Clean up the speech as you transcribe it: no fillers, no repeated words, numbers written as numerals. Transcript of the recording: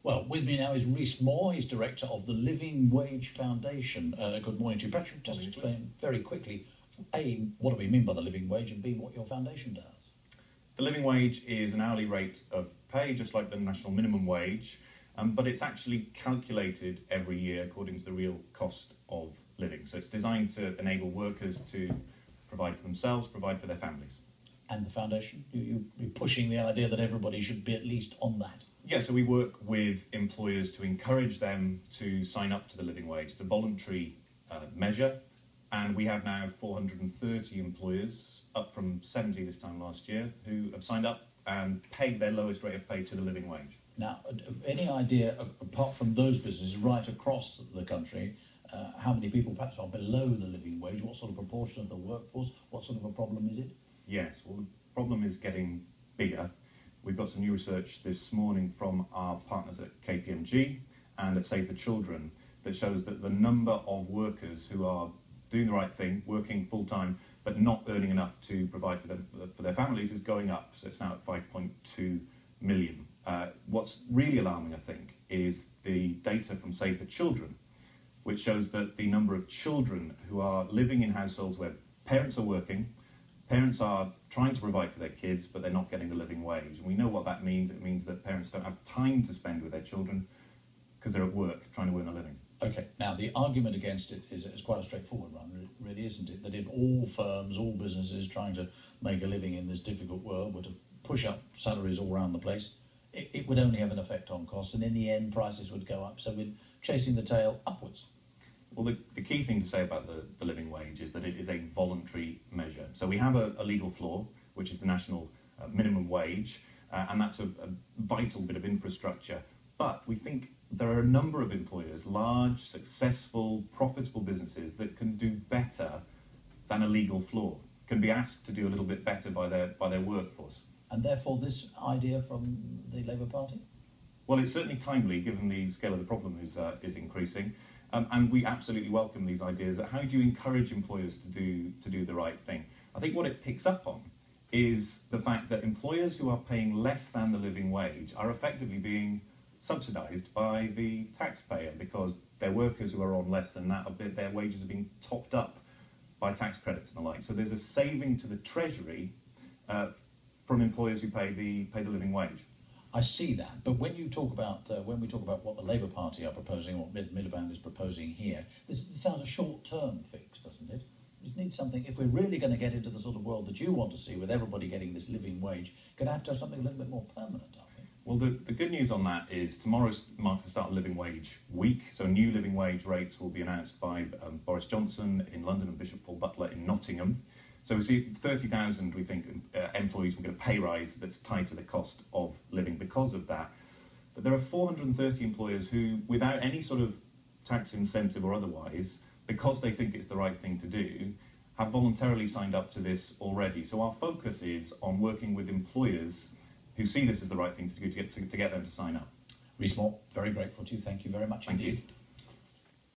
Well, with me now is Rhys Moore. He's director of the Living Wage Foundation. Good morning to you. Perhaps you just explain very quickly, A, what do we mean by the living wage, and B, what your foundation does. The living wage is an hourly rate of pay, just like the national minimum wage, but it's actually calculated every year according to the real cost of living. So it's designed to enable workers to provide for themselves, provide for their families. And the foundation? You're pushing the idea that everybody should be at least on that. Yeah, so we work with employers to encourage them to sign up to the living wage. It's a voluntary measure, and we have now 430 employers, up from 70 this time last year, who have signed up and paid their lowest rate of pay to the living wage. Now, any idea, apart from those businesses right across the country, how many people perhaps are below the living wage? What sort of proportion of the workforce? What sort of a problem is it? Yes, well, the problem is getting bigger. We've got some new research this morning from our partners at KPMG and at Save the Children that shows that the number of workers who are doing the right thing, working full-time, but not earning enough to provide for their families is going up. So it's now at 5.2 million. What's really alarming, I think, is the data from Save the Children, which shows that the number of children who are living in households where parents are working, parents are trying to provide for their kids, but they're not getting the living wage. And we know what that means. It means that parents don't have time to spend with their children because they're at work trying to earn a living. Okay, now the argument against it is quite a straightforward one, really, isn't it? That if all firms, all businesses trying to make a living in this difficult world were to push up salaries all around the place, it would only have an effect on costs, and in the end prices would go up. So we're chasing the tail upwards. Well, the key thing to say about the living wage is that it is a voluntary measure. So we have a legal floor, which is the national minimum wage, and that's a vital bit of infrastructure. But we think there are a number of employers, large, successful, profitable businesses that can do better than a legal floor, can be asked to do a little bit better by their workforce. And therefore this idea from the Labour Party? Well, it's certainly timely, given the scale of the problem is increasing. And we absolutely welcome these ideas. How do you encourage employers to do the right thing? I think what it picks up on is the fact that employers who are paying less than the living wage are effectively being subsidised by the taxpayer, because their workers who are on less than that, their wages are being topped up by tax credits and the like. So there's a saving to the Treasury from employers who pay the living wage. I see that, but when you talk about when we talk about what the Labour Party are proposing, what Miliband is proposing here, this sounds a short-term fix, doesn't it? We need something. If we're really going to get into the sort of world that you want to see, with everybody getting this living wage, going to have something a little bit more permanent, I think. Well, the good news on that is tomorrow marks the start of Living Wage Week, so new living wage rates will be announced by Boris Johnson in London and Bishop Paul Butler in Nottingham. So we see 30,000, we think, employees will get a pay rise that's tied to the cost of living because of that. But there are 430 employers who, without any sort of tax incentive or otherwise, because they think it's the right thing to do, have voluntarily signed up to this already. So our focus is on working with employers who see this as the right thing to do to get them to sign up. Rhys Moore, very grateful to you. Thank you very much indeed. You.